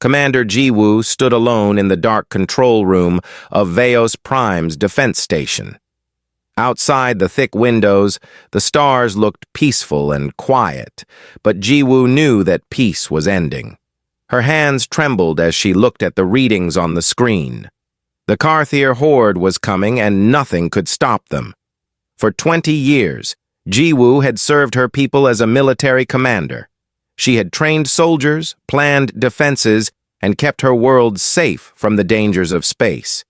Commander Jiwoo stood alone in the dark control room of Veos Prime's defense station. Outside the thick windows, the stars looked peaceful and quiet, but Jiwoo knew that peace was ending. Her hands trembled as she looked at the readings on the screen. The Carthier horde was coming and nothing could stop them. For 20 years, Jiwoo had served her people as a military commander. She had trained soldiers, planned defenses, and kept her world safe from the dangers of space.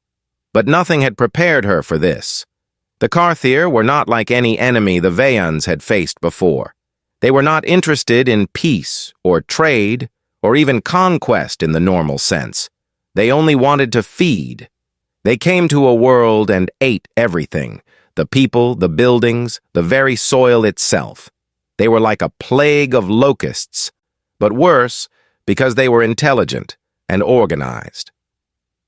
But nothing had prepared her for this. The Carthier were not like any enemy the Veyans had faced before. They were not interested in peace or trade or even conquest in the normal sense. They only wanted to feed. They came to a world and ate everything, the people, the buildings, the very soil itself. They were like a plague of locusts, but worse because they were intelligent and organized.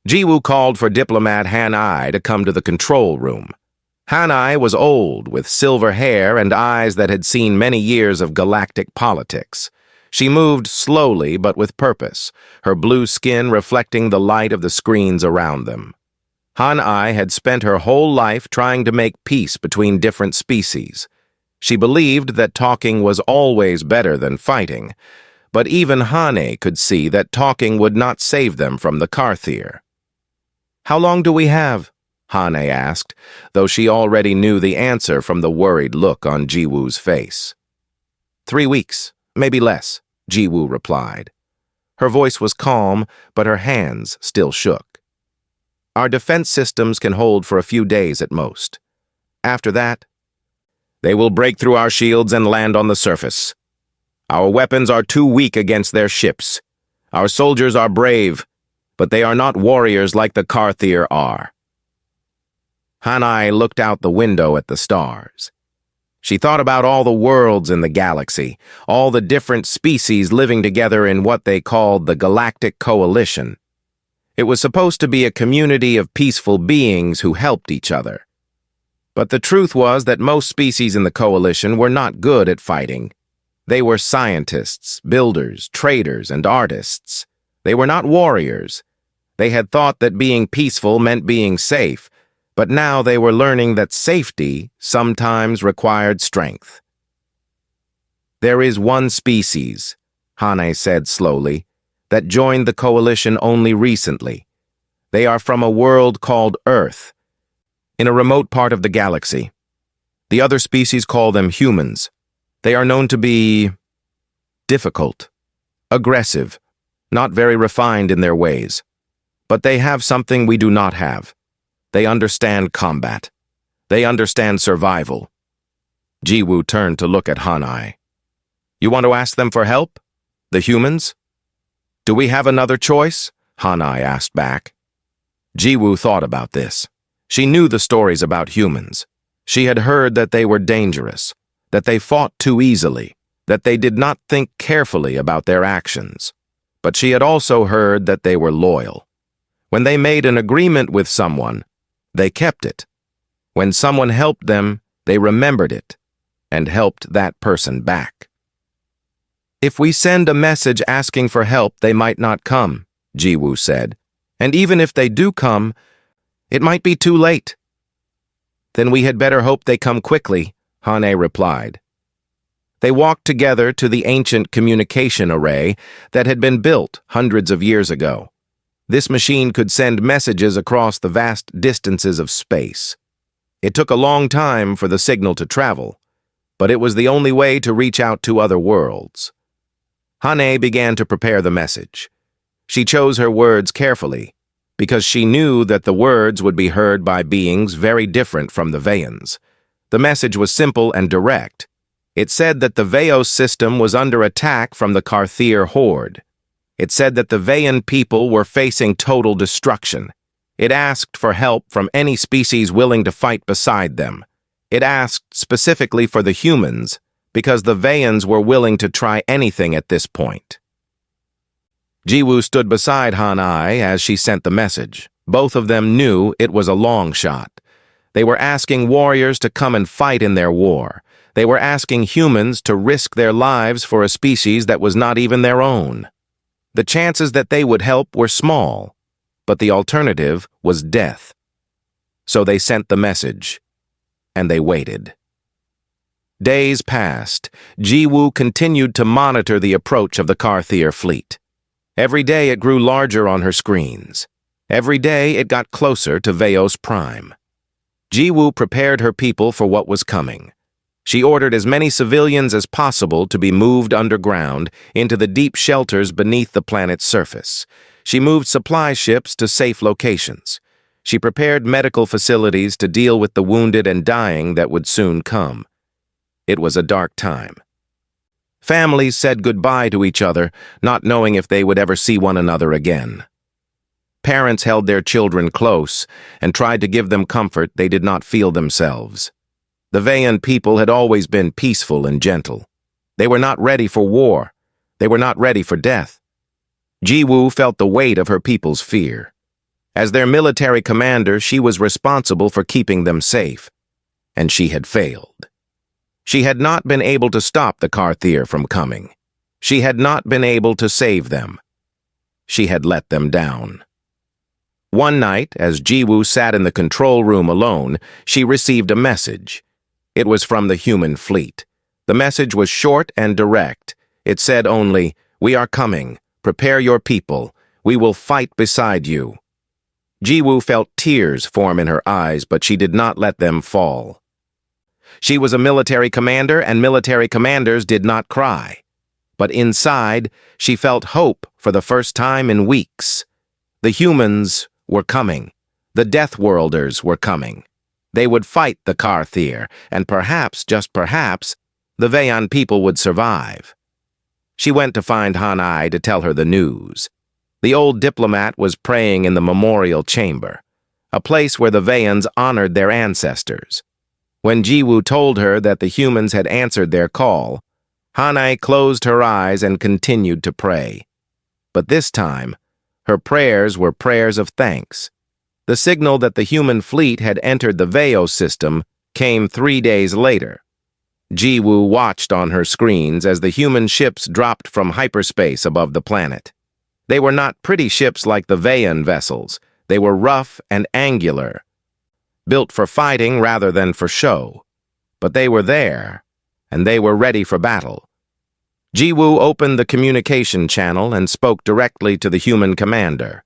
Jiwoo called for diplomat Han-I to come to the control room. Han-I was old, with silver hair and eyes that had seen many years of galactic politics. She moved slowly but with purpose, her blue skin reflecting the light of the screens around them. Han-I had spent her whole life trying to make peace between different species. She believed that talking was always better than fighting, but even Hane could see that talking would not save them from the Carthier. "How long do we have?" Hane asked, though she already knew the answer from the worried look on Jiwoo's face. 3 weeks, maybe less, Jiwoo replied. Her voice was calm, but her hands still shook. "Our defense systems can hold for a few days at most. After that, they will break through our shields and land on the surface. Our weapons are too weak against their ships. Our soldiers are brave, but they are not warriors like the Carthier are." Hanai looked out the window at the stars. She thought about all the worlds in the galaxy, all the different species living together in what they called the Galactic Coalition. It was supposed to be a community of peaceful beings who helped each other. But the truth was that most species in the coalition were not good at fighting. They were scientists, builders, traders, and artists. They were not warriors. They had thought that being peaceful meant being safe, but now they were learning that safety sometimes required strength. "There is one species," Hane said slowly, "that joined the coalition only recently. They are from a world called Earth, in a remote part of the galaxy. The other species call them humans. They are known to be difficult, aggressive, not very refined in their ways. But they have something we do not have. They understand combat. They understand survival." Jiwoo turned to look at Hanai. "You want to ask them for help? The humans?" "Do we have another choice?" Hanai asked back. Jiwoo thought about this. She knew the stories about humans. She had heard that they were dangerous, that they fought too easily, that they did not think carefully about their actions. But she had also heard that they were loyal. When they made an agreement with someone, they kept it. When someone helped them, they remembered it and helped that person back. "If we send a message asking for help, they might not come," Jiwoo said. "And even if they do come, it might be too late." "Then we had better hope they come quickly," Hane replied. They walked together to the ancient communication array that had been built hundreds of years ago. This machine could send messages across the vast distances of space. It took a long time for the signal to travel, but it was the only way to reach out to other worlds. Hane began to prepare the message. She chose her words carefully, because she knew that the words would be heard by beings very different from the Veyans. The message was simple and direct. It said that the Veos system was under attack from the Carthier horde. It said that the Veyan people were facing total destruction. It asked for help from any species willing to fight beside them. It asked specifically for the humans, because the Veyans were willing to try anything at this point. Jiwoo stood beside Hanai as she sent the message. Both of them knew it was a long shot. They were asking warriors to come and fight in their war. They were asking humans to risk their lives for a species that was not even their own. The chances that they would help were small, but the alternative was death. So they sent the message, and they waited. Days passed. Jiwoo continued to monitor the approach of the Carthier fleet. Every day it grew larger on her screens. Every day it got closer to Veos Prime. Jiwoo prepared her people for what was coming. She ordered as many civilians as possible to be moved underground into the deep shelters beneath the planet's surface. She moved supply ships to safe locations. She prepared medical facilities to deal with the wounded and dying that would soon come. It was a dark time. Families said goodbye to each other, not knowing if they would ever see one another again. Parents held their children close and tried to give them comfort they did not feel themselves. The Veyan people had always been peaceful and gentle. They were not ready for war. They were not ready for death. Jiwoo felt the weight of her people's fear. As their military commander, she was responsible for keeping them safe, and she had failed. She had not been able to stop the Carthier from coming. She had not been able to save them. She had let them down. One night, as Jiwoo sat in the control room alone, she received a message. It was from the human fleet. The message was short and direct. It said only, "We are coming. Prepare your people. We will fight beside you." Jiwoo felt tears form in her eyes, but she did not let them fall. She was a military commander, and military commanders did not cry. But inside, she felt hope for the first time in weeks. The humans were coming. The Deathworlders were coming. They would fight the Carthier, and perhaps, just perhaps, the Veyan people would survive. She went to find Hanai to tell her the news. The old diplomat was praying in the memorial chamber, a place where the Veyans honored their ancestors. When Jiwoo told her that the humans had answered their call, Hanai closed her eyes and continued to pray. But this time, her prayers were prayers of thanks. The signal that the human fleet had entered the Veos system came 3 days later. Jiwoo watched on her screens as the human ships dropped from hyperspace above the planet. They were not pretty ships like the Veyan vessels. They were rough and angular, built for fighting rather than for show. But they were there, and they were ready for battle. Jiwoo opened the communication channel and spoke directly to the human commander.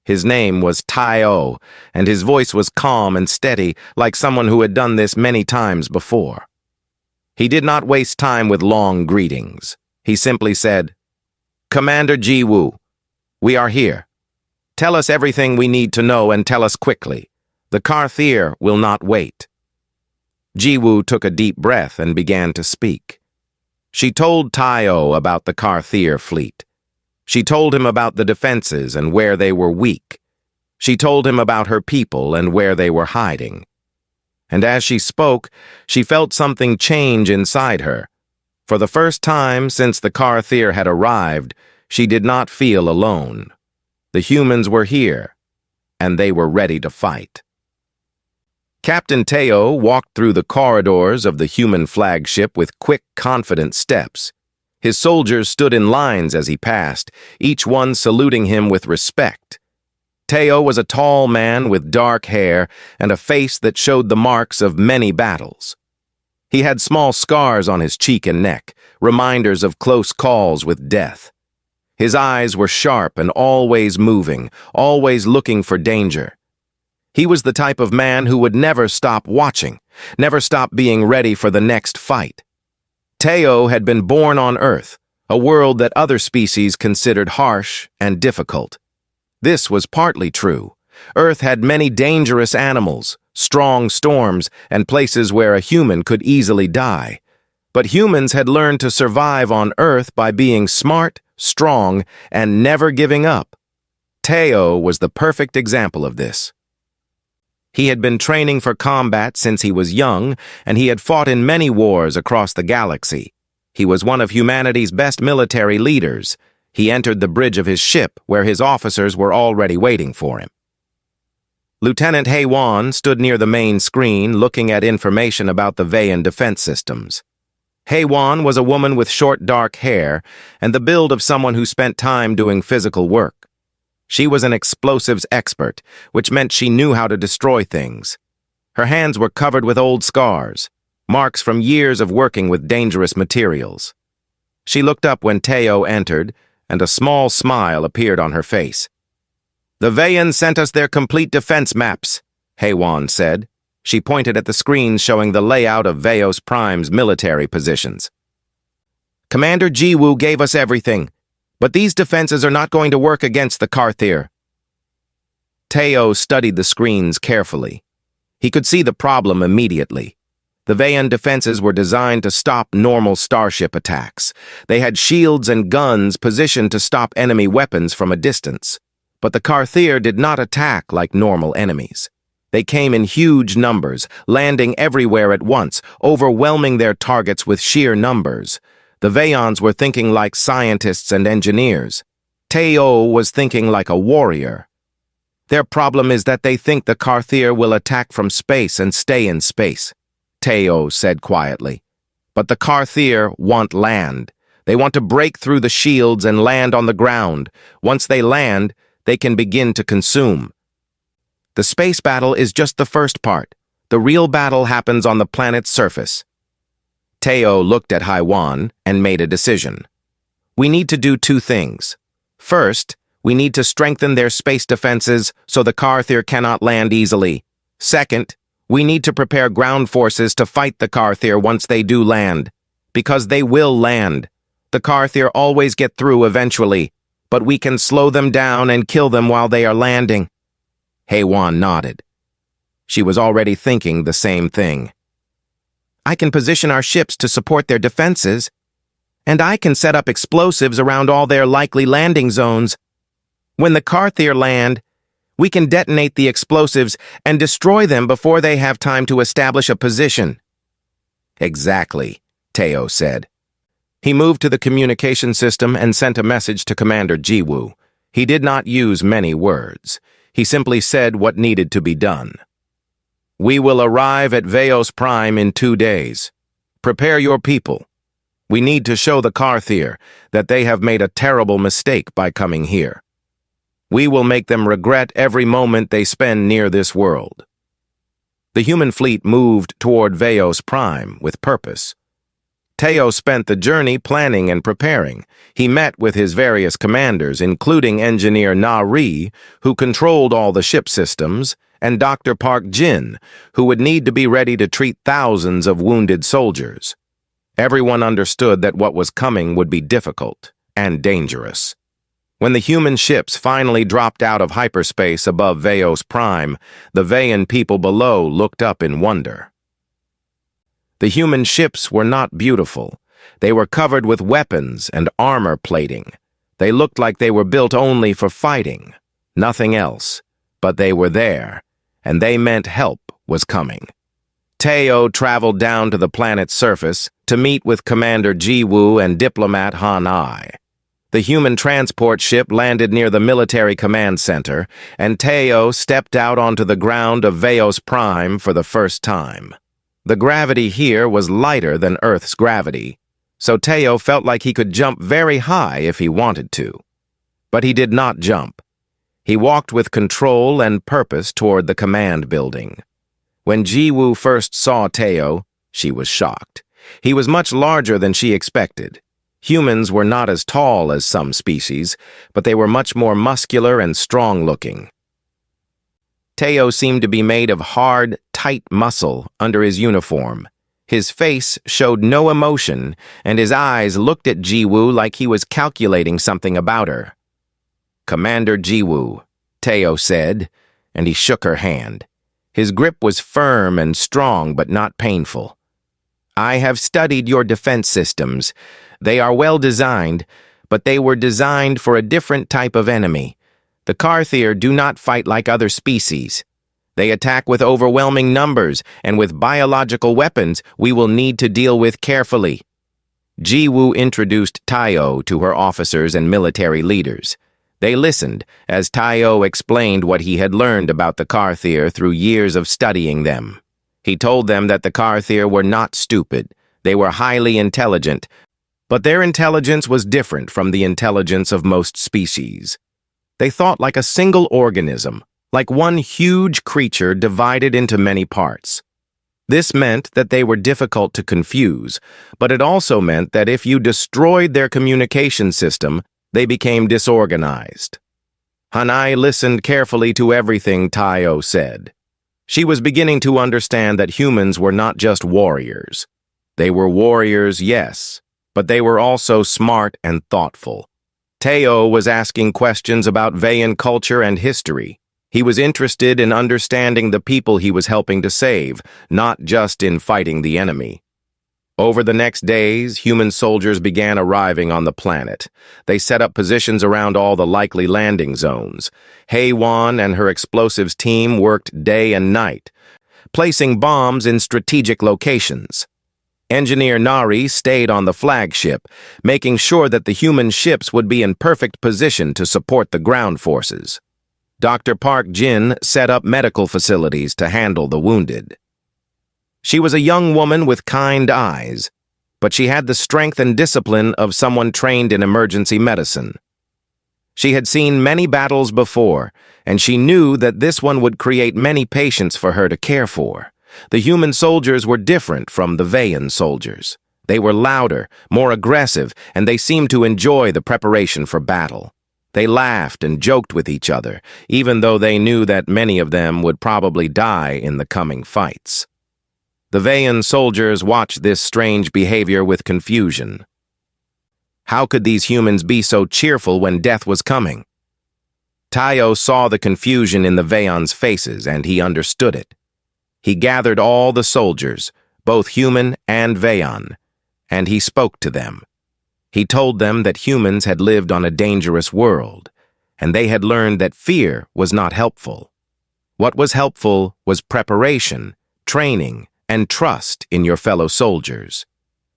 His name was Tai-O, and his voice was calm and steady, like someone who had done this many times before. He did not waste time with long greetings. He simply said, "Commander Jiwoo, we are here. Tell us everything we need to know and tell us quickly. The Carthier will not wait." Jiwoo took a deep breath and began to speak. She told Tai-O about the Carthier fleet. She told him about the defenses and where they were weak. She told him about her people and where they were hiding. And as she spoke, she felt something change inside her. For the first time since the Carthier had arrived, she did not feel alone. The humans were here, and they were ready to fight. Captain Teo walked through the corridors of the human flagship with quick, confident steps. His soldiers stood in lines as he passed, each one saluting him with respect. Teo was a tall man with dark hair and a face that showed the marks of many battles. He had small scars on his cheek and neck, reminders of close calls with death. His eyes were sharp and always moving, always looking for danger. He was the type of man who would never stop watching, never stop being ready for the next fight. Teo had been born on Earth, a world that other species considered harsh and difficult. This was partly true. Earth had many dangerous animals, strong storms, and places where a human could easily die. But humans had learned to survive on Earth by being smart, strong, and never giving up. Teo was the perfect example of this. He had been training for combat since he was young, and he had fought in many wars across the galaxy. He was one of humanity's best military leaders. He entered the bridge of his ship, where his officers were already waiting for him. Lieutenant Haewon stood near the main screen, looking at information about the Veyan defense systems. Heywan was a woman with short dark hair and the build of someone who spent time doing physical work. She was an explosives expert, which meant she knew how to destroy things. Her hands were covered with old scars, marks from years of working with dangerous materials. She looked up when Teo entered, and a small smile appeared on her face. "The Vayan sent us their complete defense maps," Heywan said. She pointed at the screens showing the layout of Veos Prime's military positions. "Commander Jiwoo gave us everything, but these defenses are not going to work against the Karthir." Teo studied the screens carefully. He could see the problem immediately. The Vayan defenses were designed to stop normal starship attacks. They had shields and guns positioned to stop enemy weapons from a distance. But the Karthir did not attack like normal enemies. They came in huge numbers, landing everywhere at once, overwhelming their targets with sheer numbers. The Vayans were thinking like scientists and engineers. Teo was thinking like a warrior. Their problem is that they think the Karthir will attack from space and stay in space, Teo said quietly. But the Karthir want land. They want to break through the shields and land on the ground. Once they land, they can begin to consume. The space battle is just the first part. The real battle happens on the planet's surface. Teo looked at Haiwan and made a decision. We need to do two things. First, we need to strengthen their space defenses so the Karthir cannot land easily. Second, we need to prepare ground forces to fight the Karthir once they do land. Because they will land. The Karthir always get through eventually, but we can slow them down and kill them while they are landing. Heywan nodded. She was already thinking the same thing. I can position our ships to support their defenses, and I can set up explosives around all their likely landing zones. When the Karthir land, we can detonate the explosives and destroy them before they have time to establish a position. Exactly, Teo said. He moved to the communication system and sent a message to Commander Jiwoo. He did not use many words. He simply said what needed to be done. We will arrive at Veos Prime in 2 days. Prepare your people. We need to show the Karthir that they have made a terrible mistake by coming here. We will make them regret every moment they spend near this world. The human fleet moved toward Veos Prime with purpose. Teo spent the journey planning and preparing. He met with his various commanders, including Engineer Na-Ri, who controlled all the ship systems, and Dr. Park Jin, who would need to be ready to treat thousands of wounded soldiers. Everyone understood that what was coming would be difficult and dangerous. When the human ships finally dropped out of hyperspace above Veos Prime, the Vayan people below looked up in wonder. The human ships were not beautiful. They were covered with weapons and armor plating. They looked like they were built only for fighting, nothing else. But they were there, and they meant help was coming. Teo traveled down to the planet's surface to meet with Commander Jiwoo and diplomat Han Ai. The human transport ship landed near the military command center, and Teo stepped out onto the ground of Veos Prime for the first time. The gravity here was lighter than Earth's gravity, so Teo felt like he could jump very high if he wanted to. But he did not jump. He walked with control and purpose toward the command building. When Jiwoo first saw Teo, she was shocked. He was much larger than she expected. Humans were not as tall as some species, but they were much more muscular and strong-looking. Teo seemed to be made of hard, tight muscle under his uniform. His face showed no emotion, and his eyes looked at Jiwoo like he was calculating something about her. Commander Jiwoo, Teo said, and he shook her hand. His grip was firm and strong, but not painful. I have studied your defense systems. They are well designed, but they were designed for a different type of enemy. The Karthir do not fight like other species. They attack with overwhelming numbers, and with biological weapons we will need to deal with carefully. Jiwoo introduced Teo to her officers and military leaders. They listened as Teo explained what he had learned about the Karthir through years of studying them. He told them that the Karthir were not stupid. They were highly intelligent, but their intelligence was different from the intelligence of most species. They thought like a single organism, like one huge creature divided into many parts. This meant that they were difficult to confuse, but it also meant that if you destroyed their communication system, they became disorganized. Hanai listened carefully to everything Tayo said. She was beginning to understand that humans were not just warriors. They were warriors, yes, but they were also smart and thoughtful. Tayo was asking questions about Vayan culture and history. He was interested in understanding the people he was helping to save, not just in fighting the enemy. Over the next days, human soldiers began arriving on the planet. They set up positions around all the likely landing zones. Heywan and her explosives team worked day and night, placing bombs in strategic locations. Engineer Nari stayed on the flagship, making sure that the human ships would be in perfect position to support the ground forces. Dr. Park Jin set up medical facilities to handle the wounded. She was a young woman with kind eyes, but she had the strength and discipline of someone trained in emergency medicine. She had seen many battles before, and she knew that this one would create many patients for her to care for. The human soldiers were different from the Vayan soldiers. They were louder, more aggressive, and they seemed to enjoy the preparation for battle. They laughed and joked with each other, even though they knew that many of them would probably die in the coming fights. The Vayan soldiers watched this strange behavior with confusion. How could these humans be so cheerful when death was coming? Tayo saw the confusion in the Vayan's faces, and he understood it. He gathered all the soldiers, both human and Vayan, and he spoke to them. He told them that humans had lived on a dangerous world, and they had learned that fear was not helpful. What was helpful was preparation, training, and trust in your fellow soldiers.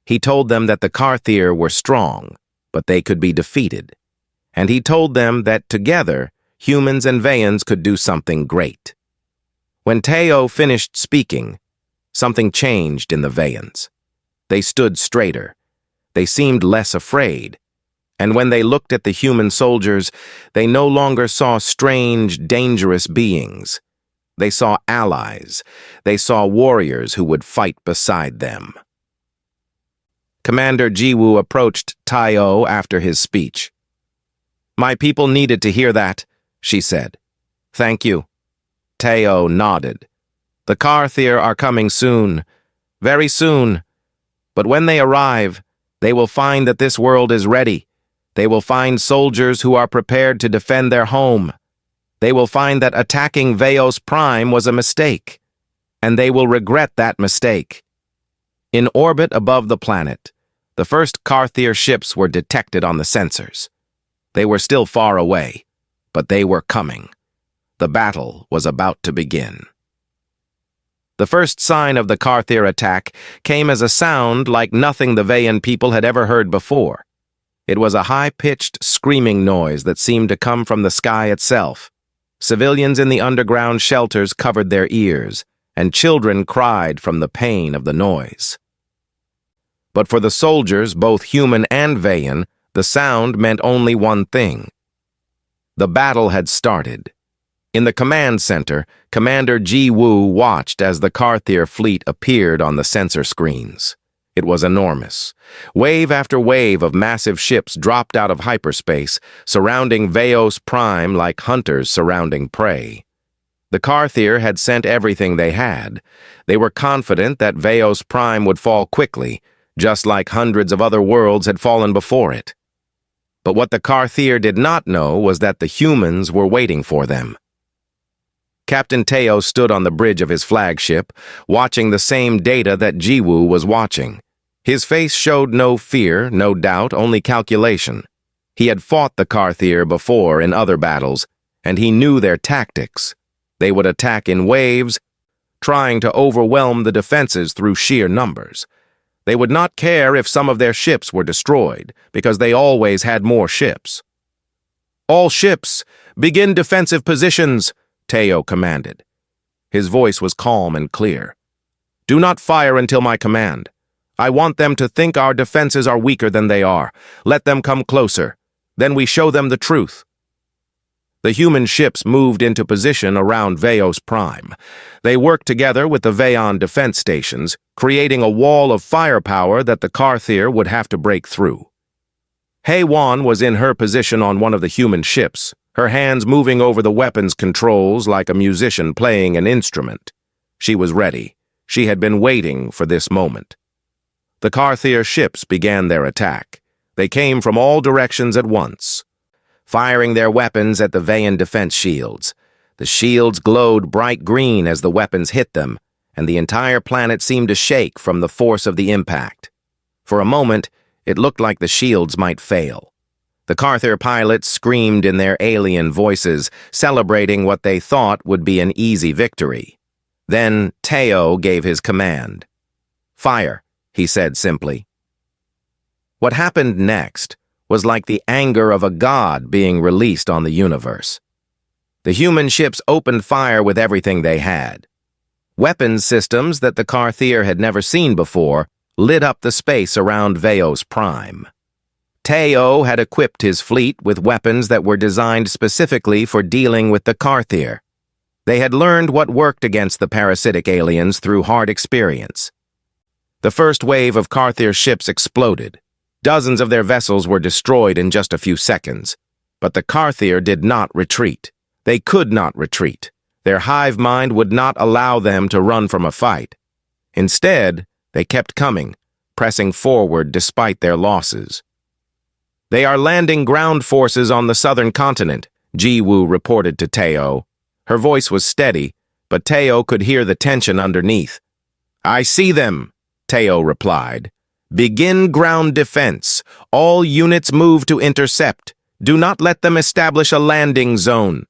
He told them that the Karthir were strong, but they could be defeated. And he told them that together, humans and Vayans could do something great. When Tayo finished speaking, something changed in the Vayans. They stood straighter. They seemed less afraid. And when they looked at the human soldiers, they no longer saw strange, dangerous beings. They saw allies. They saw warriors who would fight beside them. Commander Jiwoo approached Tayo after his speech. "My people needed to hear that," she said. "Thank you." Tayo nodded. "The Karthir are coming soon, very soon. But when they arrive, they will find that this world is ready. They will find soldiers who are prepared to defend their home. They will find that attacking Veos Prime was a mistake, and they will regret that mistake." In orbit above the planet, the first Karthir ships were detected on the sensors. They were still far away, but they were coming. The battle was about to begin. The first sign of the Karthir attack came as a sound like nothing the Vayan people had ever heard before. It was a high-pitched screaming noise that seemed to come from the sky itself. Civilians in the underground shelters covered their ears, and children cried from the pain of the noise. But for the soldiers, both human and Vayan, the sound meant only one thing. The battle had started. In the command center, Commander Jiwoo watched as the Karthir fleet appeared on the sensor screens. It was enormous. Wave after wave of massive ships dropped out of hyperspace, surrounding Veos Prime like hunters surrounding prey. The Karthir had sent everything they had. They were confident that Veos Prime would fall quickly, just like hundreds of other worlds had fallen before it. But what the Karthir did not know was that the humans were waiting for them. Captain Tayo stood on the bridge of his flagship, watching the same data that Jiwoo was watching. His face showed no fear, no doubt, only calculation. He had fought the Karthir before in other battles, and he knew their tactics. They would attack in waves, trying to overwhelm the defenses through sheer numbers. They would not care if some of their ships were destroyed, because they always had more ships. "All ships, begin defensive positions," Tayo commanded. His voice was calm and clear. "Do not fire until my command. I want them to think our defenses are weaker than they are. Let them come closer. Then we show them the truth." The human ships moved into position around Veos Prime. They worked together with the Veon defense stations, creating a wall of firepower that the Carthier would have to break through. HFY was in her position on one of the human ships, her hands moving over the weapons controls like a musician playing an instrument. She was ready. She had been waiting for this moment. The Carthier ships began their attack. They came from all directions at once, firing their weapons at the Veon defense shields. The shields glowed bright green as the weapons hit them, and the entire planet seemed to shake from the force of the impact. For a moment, it looked like the shields might fail. The Carthier pilots screamed in their alien voices, celebrating what they thought would be an easy victory. Then Teo gave his command. "Fire," he said simply. What happened next was like the anger of a god being released on the universe. The human ships opened fire with everything they had. Weapons systems that the Carthier had never seen before lit up the space around Veos Prime. Teo had equipped his fleet with weapons that were designed specifically for dealing with the Carthier. They had learned what worked against the parasitic aliens through hard experience. The first wave of Carthier ships exploded. Dozens of their vessels were destroyed in just a few seconds. But the Carthier did not retreat. They could not retreat. Their hive mind would not allow them to run from a fight. Instead, they kept coming, pressing forward despite their losses. "They are landing ground forces on the southern continent," Jiwoo reported to Teo. Her voice was steady, but Teo could hear the tension underneath. "I see them," Teo replied. "Begin ground defense. All units move to intercept. Do not let them establish a landing zone."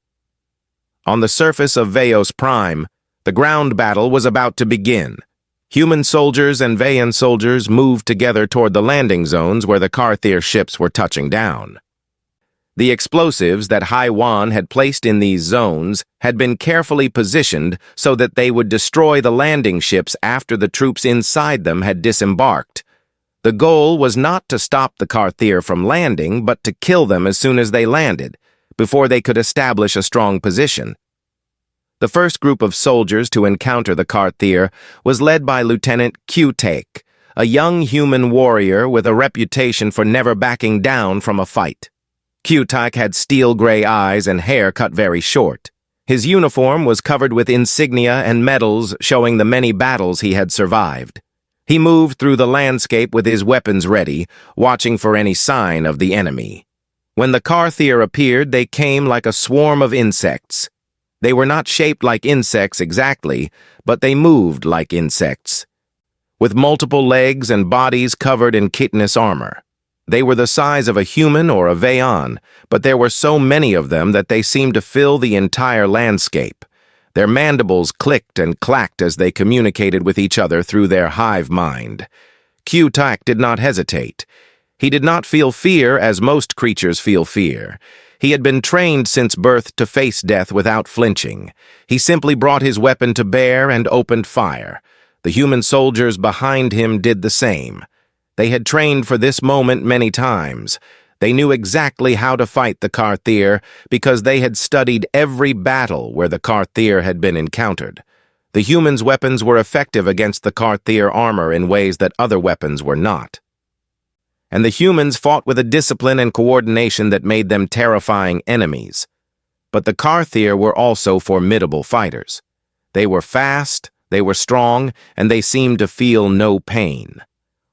On the surface of Veos Prime, the ground battle was about to begin. Human soldiers and Veon soldiers moved together toward the landing zones where the Carthier ships were touching down. The explosives that HFY had placed in these zones had been carefully positioned so that they would destroy the landing ships after the troops inside them had disembarked. The goal was not to stop the Carthier from landing, but to kill them as soon as they landed, before they could establish a strong position. The first group of soldiers to encounter the Carthier was led by Lieutenant Q-Take, a young human warrior with a reputation for never backing down from a fight. Q-Take had steel-gray eyes and hair cut very short. His uniform was covered with insignia and medals showing the many battles he had survived. He moved through the landscape with his weapons ready, watching for any sign of the enemy. When the Carthier appeared, they came like a swarm of insects. They were not shaped like insects exactly, but they moved like insects, with multiple legs and bodies covered in chitinous armor. They were the size of a human or a Veon, but there were so many of them that they seemed to fill the entire landscape. Their mandibles clicked and clacked as they communicated with each other through their hive mind. Q-Tak did not hesitate. He did not feel fear as most creatures feel fear. He had been trained since birth to face death without flinching. He simply brought his weapon to bear and opened fire. The human soldiers behind him did the same. They had trained for this moment many times. They knew exactly how to fight the Carthier because they had studied every battle where the Carthier had been encountered. The humans' weapons were effective against the Carthier armor in ways that other weapons were not. And the humans fought with a discipline and coordination that made them terrifying enemies. But the Carthier were also formidable fighters. They were fast, they were strong, and they seemed to feel no pain.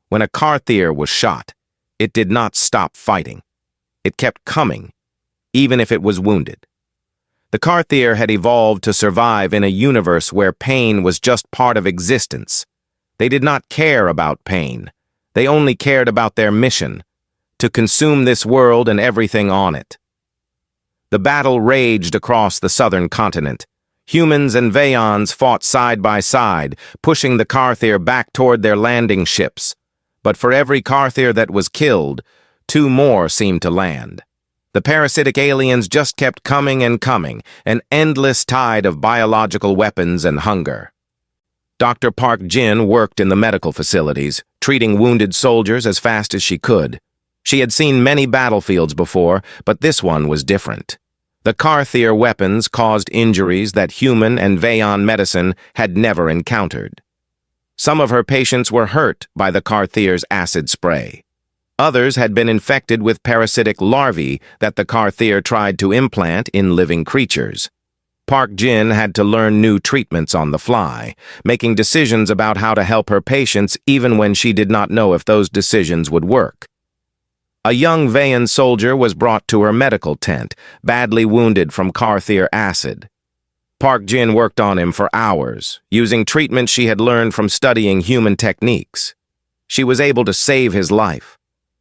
When a Carthier was shot, it did not stop fighting. It kept coming, even if it was wounded. The Carthier had evolved to survive in a universe where pain was just part of existence. They did not care about pain. They only cared about their mission, to consume this world and everything on it. The battle raged across the southern continent. Humans and Veons fought side by side, pushing the Carthier back toward their landing ships. But for every Carthier that was killed, 2 more seemed to land. The parasitic aliens just kept coming and coming, an endless tide of biological weapons and hunger. Dr. Park Jin worked in the medical facilities, treating wounded soldiers as fast as she could. She had seen many battlefields before, but this one was different. The Carthier weapons caused injuries that human and Vayon medicine had never encountered. Some of her patients were hurt by the Carthier's acid spray. Others had been infected with parasitic larvae that the Carthier tried to implant in living creatures. Park Jin had to learn new treatments on the fly, making decisions about how to help her patients even when she did not know if those decisions would work. A young Vayon soldier was brought to her medical tent, badly wounded from Carthier acid. Park Jin worked on him for hours, using treatments she had learned from studying human techniques. She was able to save his life.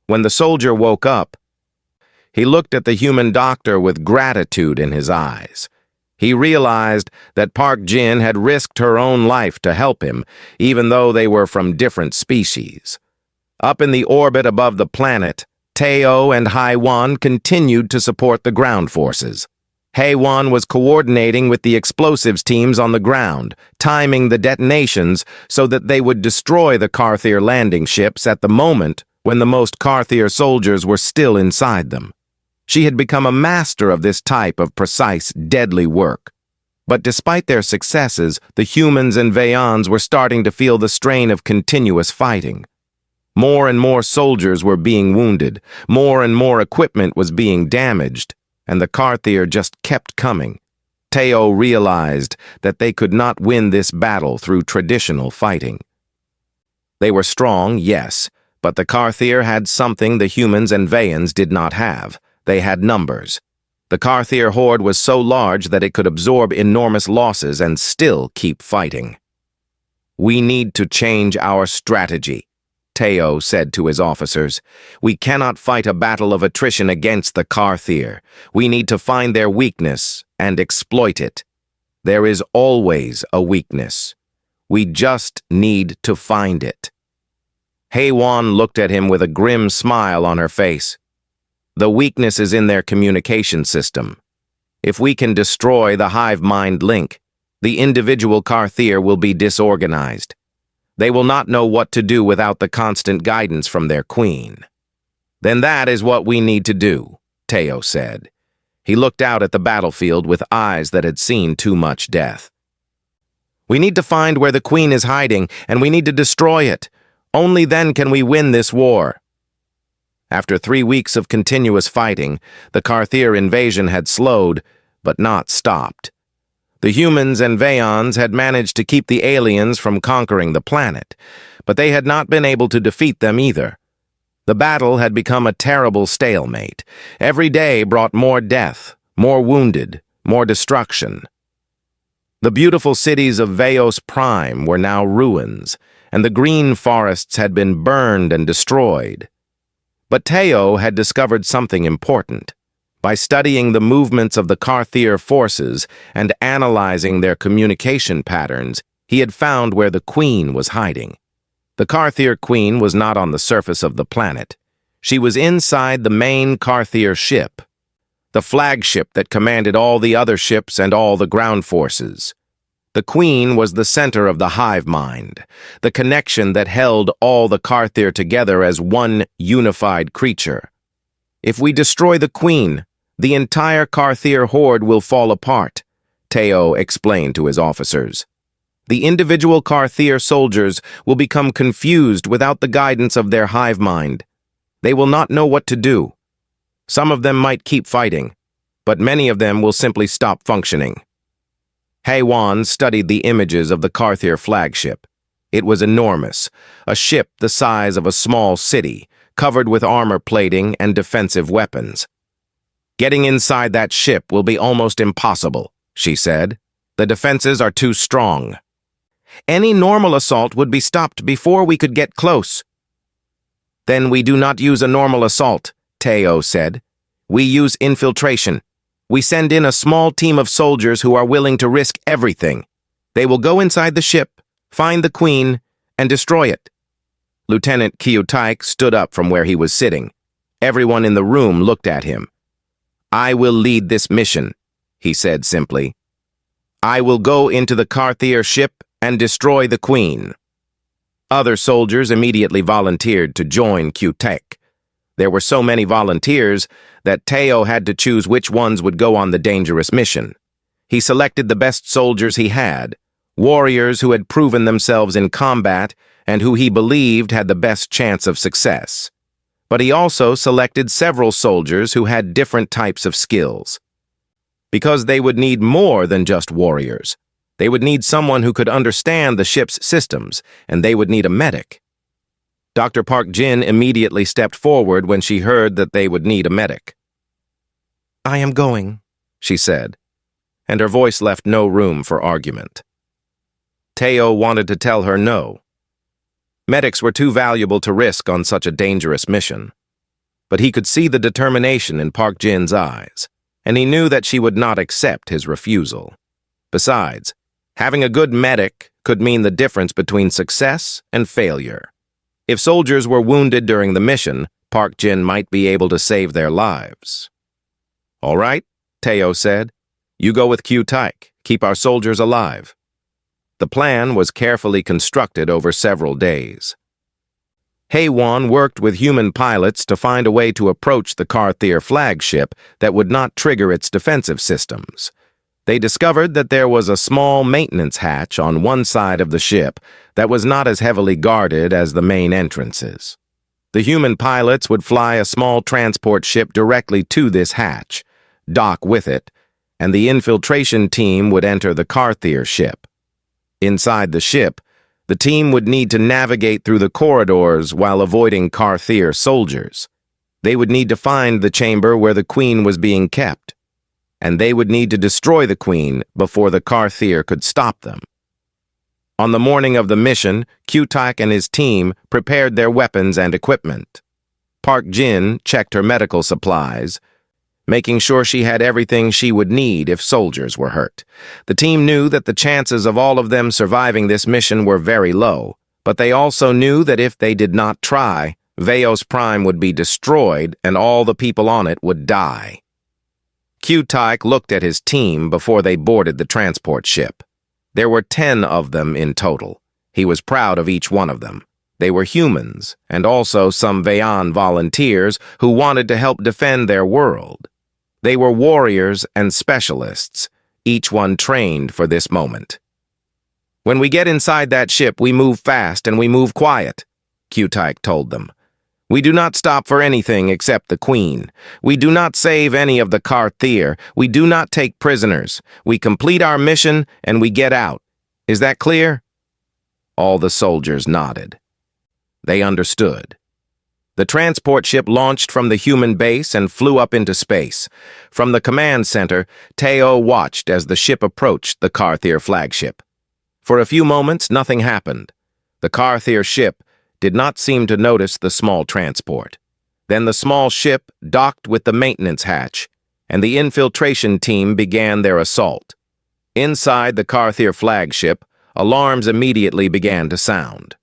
When the soldier woke up, he looked at the human doctor with gratitude in his eyes. He realized that Park Jin had risked her own life to help him, even though they were from different species. Up in the orbit above the planet, Teo and Haiwan continued to support the ground forces. Haiwan was coordinating with the explosives teams on the ground, timing the detonations so that they would destroy the Carthier landing ships at the moment when the most Carthier soldiers were still inside them. She had become a master of this type of precise, deadly work. But despite their successes, the humans and Vayons were starting to feel the strain of continuous fighting. More and more soldiers were being wounded, more and more equipment was being damaged, and the Carthier just kept coming. Teo realized that they could not win this battle through traditional fighting. They were strong, yes, but the Carthier had something the humans and Vayons did not have. They had numbers. The Carthier horde was so large that it could absorb enormous losses and still keep fighting. "We need to change our strategy," Teo said to his officers. "We cannot fight a battle of attrition against the Carthier. We need to find their weakness and exploit it. There is always a weakness. We just need to find it." Haiwan looked at him with a grim smile on her face. "The weakness is in their communication system. If we can destroy the hive mind link, the individual Carthier will be disorganized. They will not know what to do without the constant guidance from their queen." "Then that is what we need to do," Teo said. He looked out at the battlefield with eyes that had seen too much death. "We need to find where the queen is hiding, and we need to destroy it. Only then can we win this war." After 3 weeks of continuous fighting, the Carthier invasion had slowed, but not stopped. The humans and Vayons had managed to keep the aliens from conquering the planet, but they had not been able to defeat them either. The battle had become a terrible stalemate. Every day brought more death, more wounded, more destruction. The beautiful cities of Veos Prime were now ruins, and the green forests had been burned and destroyed. But Teo had discovered something important. By studying the movements of the Carthier forces and analyzing their communication patterns, he had found where the queen was hiding. The Carthier queen was not on the surface of the planet. She was inside the main Carthier ship, the flagship that commanded all the other ships and all the ground forces. The queen was the center of the hive mind, the connection that held all the Carthier together as one unified creature. "If we destroy the queen, the entire Carthier horde will fall apart," Teo explained to his officers. "The individual Carthier soldiers will become confused without the guidance of their hive mind. They will not know what to do. Some of them might keep fighting, but many of them will simply stop functioning." Haiwan studied the images of the Carthier flagship. It was enormous, a ship the size of a small city, covered with armor plating and defensive weapons. "Getting inside that ship will be almost impossible," she said. "The defenses are too strong. Any normal assault would be stopped before we could get close." "Then we do not use a normal assault," Teo said. "We use infiltration. We send in a small team of soldiers who are willing to risk everything. They will go inside the ship, find the queen, and destroy it." Lieutenant Kyutaik stood up from where he was sitting. Everyone in the room looked at him. "I will lead this mission," he said simply. "I will go into the Carthier ship and destroy the Queen. Other soldiers immediately volunteered to join Q-Tech. There were so many volunteers that Teo had to choose which ones would go on the dangerous mission. He selected the best soldiers he had, warriors who had proven themselves in combat and who he believed had the best chance of success. But he also selected several soldiers who had different types of skills. Because they would need more than just warriors. They would need someone who could understand the ship's systems, and they would need a medic. Dr. Park Jin immediately stepped forward when she heard that they would need a medic. "I am going," she said, and her voice left no room for argument. Teo wanted to tell her no. Medics were too valuable to risk on such a dangerous mission. But he could see the determination in Park Jin's eyes, and he knew that she would not accept his refusal. Besides, having a good medic could mean the difference between success and failure. If soldiers were wounded during the mission, Park Jin might be able to save their lives. "All right," Teo said. "You go with Q-Tyke. Keep our soldiers alive." The plan was carefully constructed over several days. Haewon worked with human pilots to find a way to approach the Carthier flagship that would not trigger its defensive systems. They discovered that there was a small maintenance hatch on one side of the ship that was not as heavily guarded as the main entrances. The human pilots would fly a small transport ship directly to this hatch, dock with it, and the infiltration team would enter the Carthier ship. Inside the ship, the team would need to navigate through the corridors while avoiding Carthier soldiers. They would need to find the chamber where the Queen was being kept, and they would need to destroy the Queen before the Carthier could stop them. On the morning of the mission, Q-Tak and his team prepared their weapons and equipment. Park Jin checked her medical supplies, making sure she had everything she would need if soldiers were hurt. The team knew that the chances of all of them surviving this mission were very low, but they also knew that if they did not try, Veos Prime would be destroyed and all the people on it would die. Q-Tyke looked at his team before they boarded the transport ship. There were 10 of them in total. He was proud of each one of them. They were humans, and also some Veyan volunteers who wanted to help defend their world. They were warriors and specialists, each one trained for this moment. "When we get inside that ship, we move fast and we move quiet," Q-Tyke told them. "We do not stop for anything except the Queen. We do not save any of the Carthier. We do not take prisoners. We complete our mission and we get out. Is that clear?" All the soldiers nodded. They understood. The transport ship launched from the human base and flew up into space. From the command center, Teo watched as the ship approached the Carthier flagship. For a few moments, nothing happened. The Carthier ship did not seem to notice the small transport. Then the small ship docked with the maintenance hatch, and the infiltration team began their assault. Inside the Carthier flagship, alarms immediately began to sound.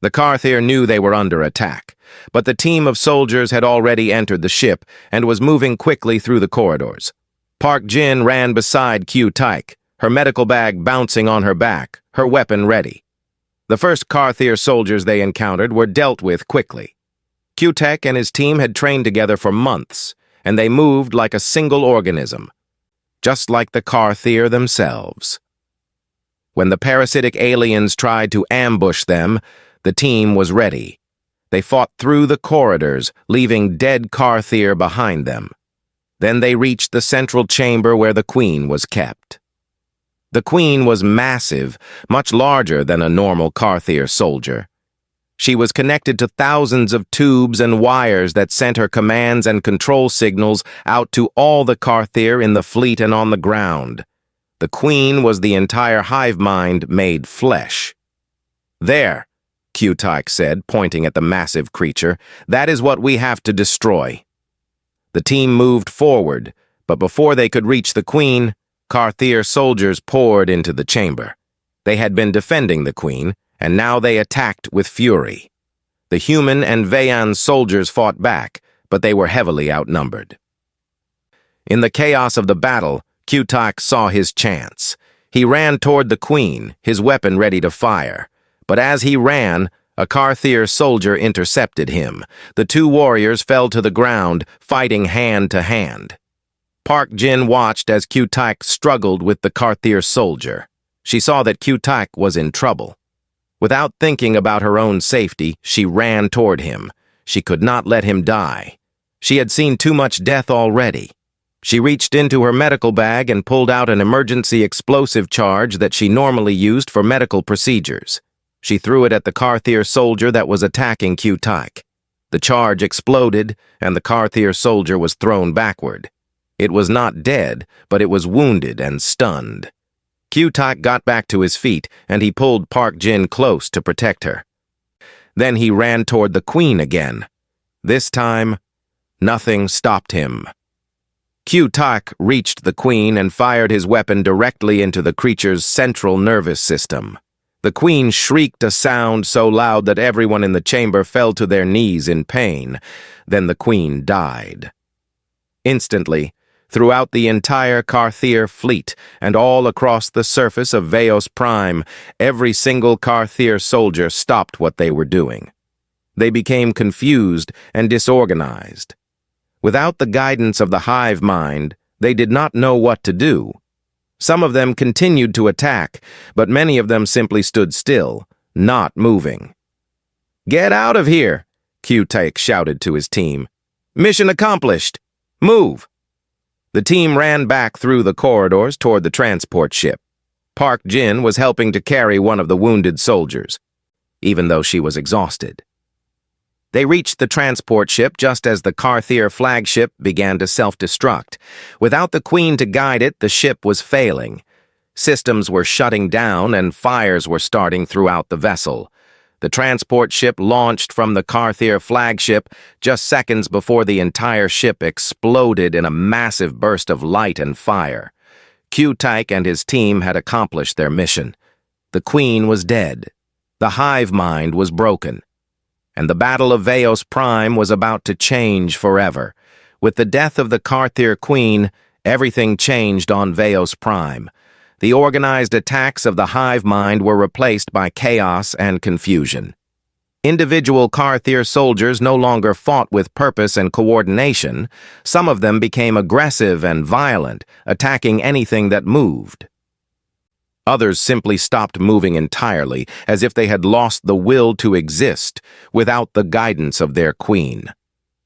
The Carthier knew they were under attack, but the team of soldiers had already entered the ship and was moving quickly through the corridors. Park Jin ran beside Q-Tyke, her medical bag bouncing on her back, her weapon ready. The first Carthier soldiers they encountered were dealt with quickly. Q-Tech and his team had trained together for months, and they moved like a single organism, just like the Carthier themselves. When the parasitic aliens tried to ambush them, the team was ready. They fought through the corridors, leaving dead Carthier behind them. Then they reached the central chamber where the Queen was kept. The Queen was massive, much larger than a normal Carthier soldier. She was connected to thousands of tubes and wires that sent her commands and control signals out to all the Carthier in the fleet and on the ground. The Queen was the entire hive mind made flesh. "There," Q-Tyke said, pointing at the massive creature, "that is what we have to destroy." The team moved forward, but before they could reach the Queen, Carthier soldiers poured into the chamber. They had been defending the Queen, and now they attacked with fury. The human and Veyan soldiers fought back, but they were heavily outnumbered. In the chaos of the battle, Q-Tyke saw his chance. He ran toward the Queen, his weapon ready to fire. But as he ran, a Carthier soldier intercepted him. The two warriors fell to the ground, fighting hand to hand. Park Jin watched as Q-Tak struggled with the Carthier soldier. She saw that Q-Tak was in trouble. Without thinking about her own safety, she ran toward him. She could not let him die. She had seen too much death already. She reached into her medical bag and pulled out an emergency explosive charge that she normally used for medical procedures. She threw it at the Carthier soldier that was attacking Q-Tak. The charge exploded, and the Carthier soldier was thrown backward. It was not dead, but it was wounded and stunned. Q-Tak got back to his feet, and he pulled Park Jin close to protect her. Then he ran toward the Queen again. This time, nothing stopped him. Q-Tak reached the Queen and fired his weapon directly into the creature's central nervous system. The Queen shrieked a sound so loud that everyone in the chamber fell to their knees in pain. Then the Queen died. Instantly, throughout the entire Carthier fleet and all across the surface of Veos Prime, every single Carthier soldier stopped what they were doing. They became confused and disorganized. Without the guidance of the hive mind, they did not know what to do. Some of them continued to attack, but many of them simply stood still, not moving. "Get out of here!" Q-Tak shouted to his team. "Mission accomplished! Move!" The team ran back through the corridors toward the transport ship. Park Jin was helping to carry one of the wounded soldiers, even though she was exhausted. They reached the transport ship just as the Carthier flagship began to self-destruct. Without the Queen to guide it, the ship was failing. Systems were shutting down and fires were starting throughout the vessel. The transport ship launched from the Carthier flagship just seconds before the entire ship exploded in a massive burst of light and fire. Q-Tak and his team had accomplished their mission. The Queen was dead. The hive mind was broken. And the Battle of Veos Prime was about to change forever. With the death of the Carthier Queen, everything changed on Veos Prime. The organized attacks of the hive mind were replaced by chaos and confusion. Individual Carthier soldiers no longer fought with purpose and coordination. Some of them became aggressive and violent, attacking anything that moved. Others simply stopped moving entirely, as if they had lost the will to exist without the guidance of their queen.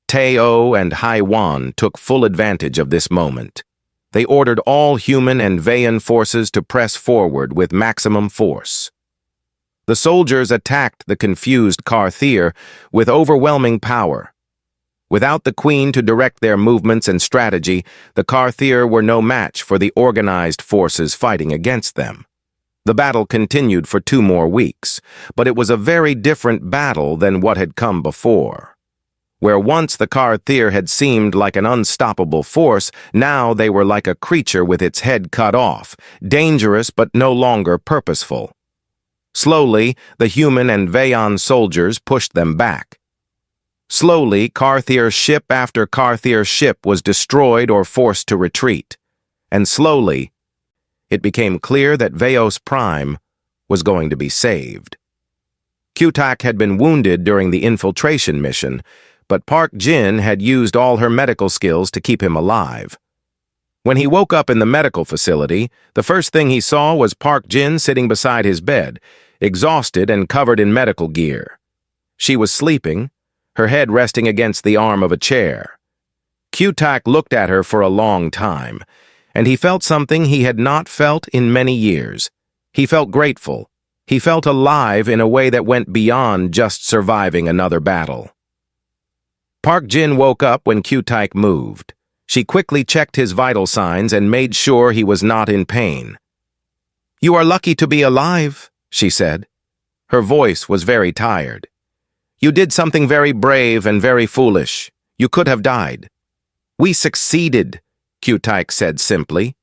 Teo and Haiwan took full advantage of this moment. They ordered all human and Vean forces to press forward with maximum force. The soldiers attacked the confused Carthier with overwhelming power. Without the Queen to direct their movements and strategy, the Carthier were no match for the organized forces fighting against them. The battle continued for 2 more weeks, but it was a very different battle than what had come before. Where once the Carthier had seemed like an unstoppable force, now they were like a creature with its head cut off, dangerous but no longer purposeful. Slowly, the human and Vean soldiers pushed them back. Slowly, Carthier ship after Carthier ship was destroyed or forced to retreat. And slowly, it became clear that Veos Prime was going to be saved. Q-Tak had been wounded during the infiltration mission, but Park Jin had used all her medical skills to keep him alive. When he woke up in the medical facility, the first thing he saw was Park Jin sitting beside his bed, exhausted and covered in medical gear. She was sleeping, her head resting against the arm of a chair. Q-Tak looked at her for a long time, and he felt something he had not felt in many years. He felt grateful. He felt alive in a way that went beyond just surviving another battle. Park Jin woke up when Q-Tak moved. She quickly checked his vital signs and made sure he was not in pain. "You are lucky to be alive," she said. Her voice was very tired. "You did something very brave and very foolish. You could have died." "We succeeded," Q-Tak said simply.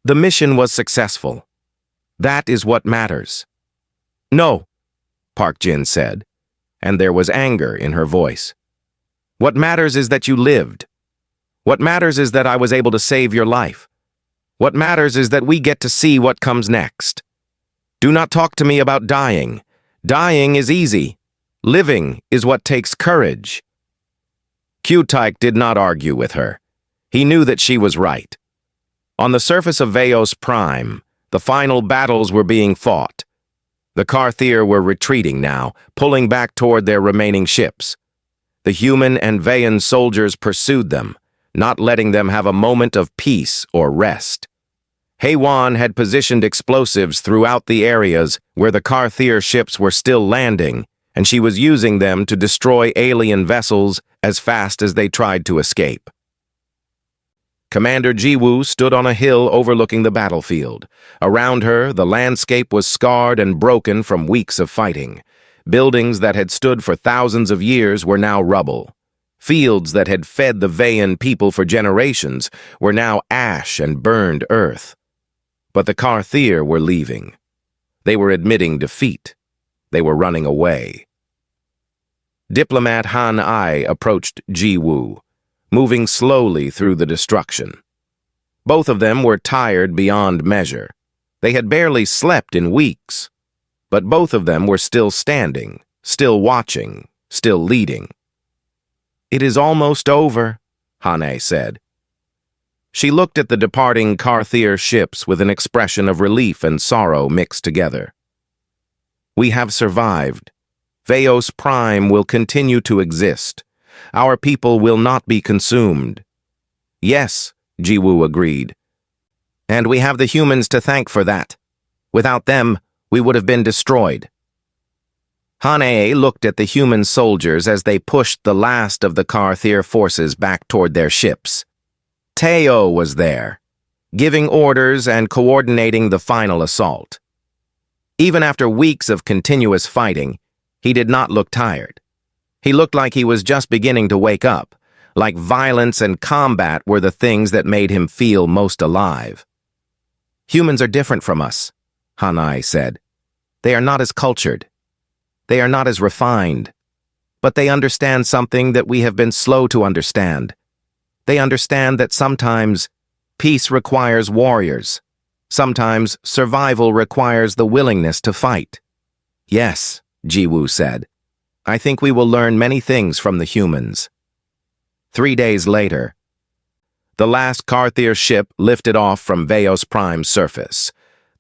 "The mission was successful. That is what matters." "No," Park Jin said, and there was anger in her voice. "What matters is that you lived. What matters is that I was able to save your life. What matters is that we get to see what comes next. Do not talk to me about dying. Dying is easy. Living is what takes courage. Q-Tyke did not argue with her. He knew that she was right. On the surface of Veos Prime, the final battles were being fought. The Carthier were retreating now, pulling back toward their remaining ships. The human and Veyan soldiers pursued them, not letting them have a moment of peace or rest. Haywan had positioned explosives throughout the areas where the Carthier ships were still landing, and she was using them to destroy alien vessels as fast as they tried to escape. Commander Jiwoo stood on a hill overlooking the battlefield. Around her, the landscape was scarred and broken from weeks of fighting. Buildings that had stood for thousands of years were now rubble. Fields that had fed the Veyan people for generations were now ash and burned earth. But the Carthier were leaving. They were admitting defeat. They were running away. Diplomat Han Ai approached Jiwoo, moving slowly through the destruction. Both of them were tired beyond measure. They had barely slept in weeks. But both of them were still standing, still watching, still leading. "It is almost over," Hane said. She looked at the departing Carthier ships with an expression of relief and sorrow mixed together. "We have survived. Veos Prime will continue to exist. Our people will not be consumed." "Yes," Jiwoo agreed. "And we have the humans to thank for that. Without them, we would have been destroyed." Hanae looked at the human soldiers as they pushed the last of the Carthier forces back toward their ships. Teo was there, giving orders and coordinating the final assault. Even after weeks of continuous fighting, he did not look tired. He looked like he was just beginning to wake up, like violence and combat were the things that made him feel most alive. "Humans are different from us," Hanai said. "They are not as cultured. They are not as refined. But they understand something that we have been slow to understand. They understand that sometimes peace requires warriors. Sometimes survival requires the willingness to fight." "Yes," Jiwoo said. "I think we will learn many things from the humans." 3 days later, the last Carthier ship lifted off from Veos Prime's surface.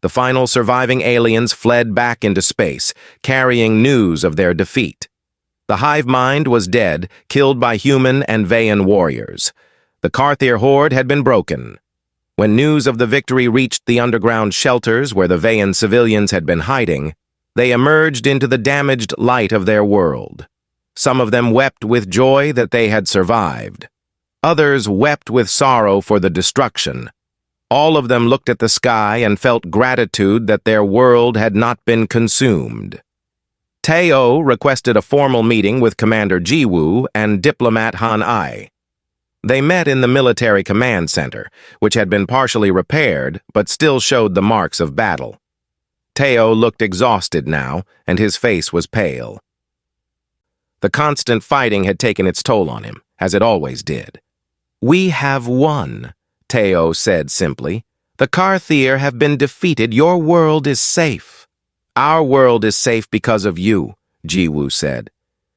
The final surviving aliens fled back into space, carrying news of their defeat. The hive mind was dead, killed by human and Veyan warriors. The Carthier horde had been broken. When news of the victory reached the underground shelters where the Veyan civilians had been hiding, they emerged into the damaged light of their world. Some of them wept with joy that they had survived. Others wept with sorrow for the destruction. All of them looked at the sky and felt gratitude that their world had not been consumed. Teo requested a formal meeting with Commander Jiwoo and Diplomat Han Ai. They met in the military command center, which had been partially repaired but still showed the marks of battle. Teo looked exhausted now, and his face was pale. The constant fighting had taken its toll on him, as it always did. "We have won," Teo said simply. "The Carthier have been defeated. Your world is safe." "Our world is safe because of you," Jiwoo said.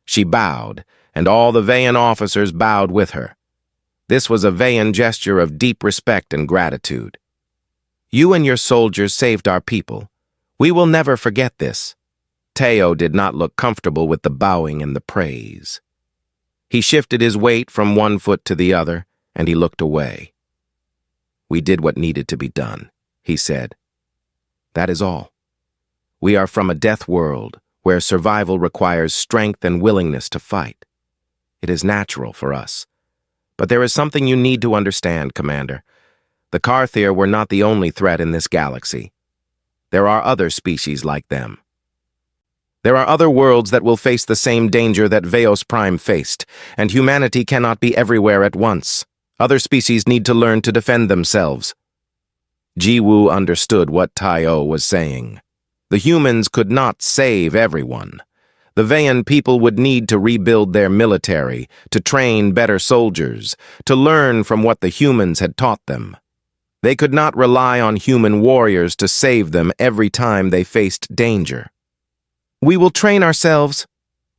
She bowed, and all the Veyan officers bowed with her. This was a Veyan gesture of deep respect and gratitude. "You and your soldiers saved our people. We will never forget this." Teo did not look comfortable with the bowing and the praise. He shifted his weight from one foot to the other, and he looked away. "We did what needed to be done," he said. "That is all. We are from a death world where survival requires strength and willingness to fight. It is natural for us. But there is something you need to understand, Commander. The Carthier were not the only threat in this galaxy. There are other species like them. There are other worlds that will face the same danger that Veos Prime faced, and humanity cannot be everywhere at once. Other species need to learn to defend themselves." Jiwoo understood what Teo was saying. The humans could not save everyone. The Veyan people would need to rebuild their military, to train better soldiers, to learn from what the humans had taught them. They could not rely on human warriors to save them every time they faced danger. "We will train ourselves,"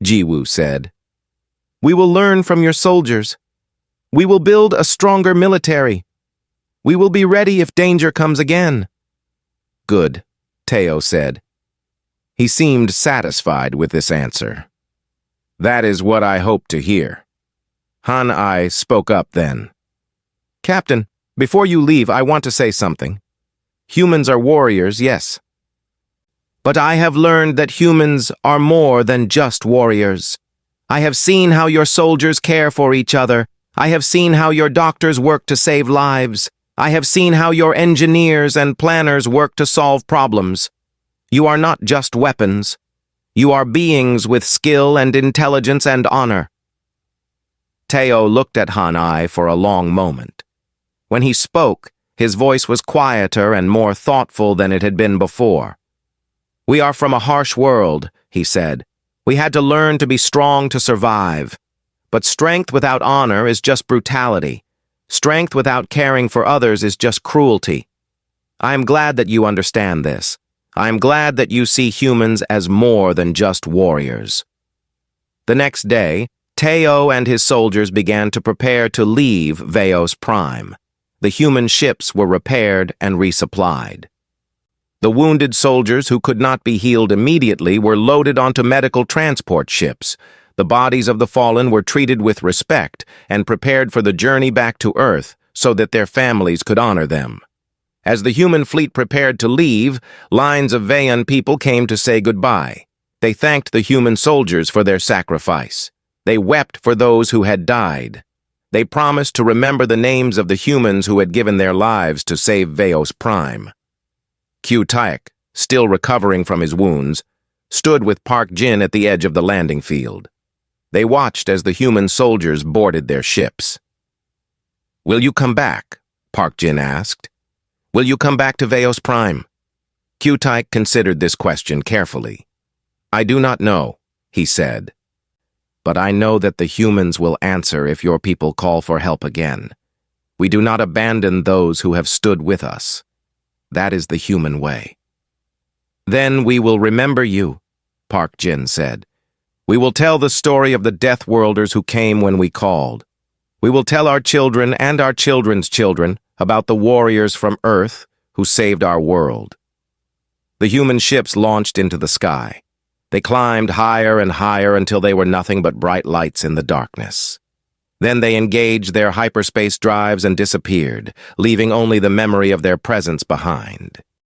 Jiwoo said. "We will learn from your soldiers. We will build a stronger military. We will be ready if danger comes again." "Good," Teo said. He seemed satisfied with this answer. "That is what I hoped to hear." Han-I spoke up then. "Captain, before you leave, I want to say something. Humans are warriors, yes. But I have learned that humans are more than just warriors. I have seen how your soldiers care for each other. I have seen how your doctors work to save lives. I have seen how your engineers and planners work to solve problems. You are not just weapons. You are beings with skill and intelligence and honor." Teo looked at Han-I for a long moment. When he spoke, his voice was quieter and more thoughtful than it had been before. "We are from a harsh world," he said. "We had to learn to be strong to survive. But strength without honor is just brutality. Strength without caring for others is just cruelty. I am glad that you understand this. I am glad that you see humans as more than just warriors." The next day, Teo and his soldiers began to prepare to leave Veos Prime. The human ships were repaired and resupplied. The wounded soldiers who could not be healed immediately were loaded onto medical transport ships. The bodies of the fallen were treated with respect and prepared for the journey back to Earth so that their families could honor them. As the human fleet prepared to leave, lines of Vean people came to say goodbye. They thanked the human soldiers for their sacrifice. They wept for those who had died. They promised to remember the names of the humans who had given their lives to save Veos Prime. Q Taek, still recovering from his wounds, stood with Park Jin at the edge of the landing field. They watched as the human soldiers boarded their ships. "Will you come back?" Park Jin asked. "Will you come back to Veos Prime?" Q Taek considered this question carefully. "I do not know," he said. "But I know that the humans will answer if your people call for help again. We do not abandon those who have stood with us. That is the human way." "Then we will remember you," Park Jin said. "We will tell the story of the Deathworlders who came when we called. We will tell our children and our children's children about the warriors from Earth who saved our world." The human ships launched into the sky. They climbed higher and higher until they were nothing but bright lights in the darkness. Then they engaged their hyperspace drives and disappeared, leaving only the memory of their presence behind.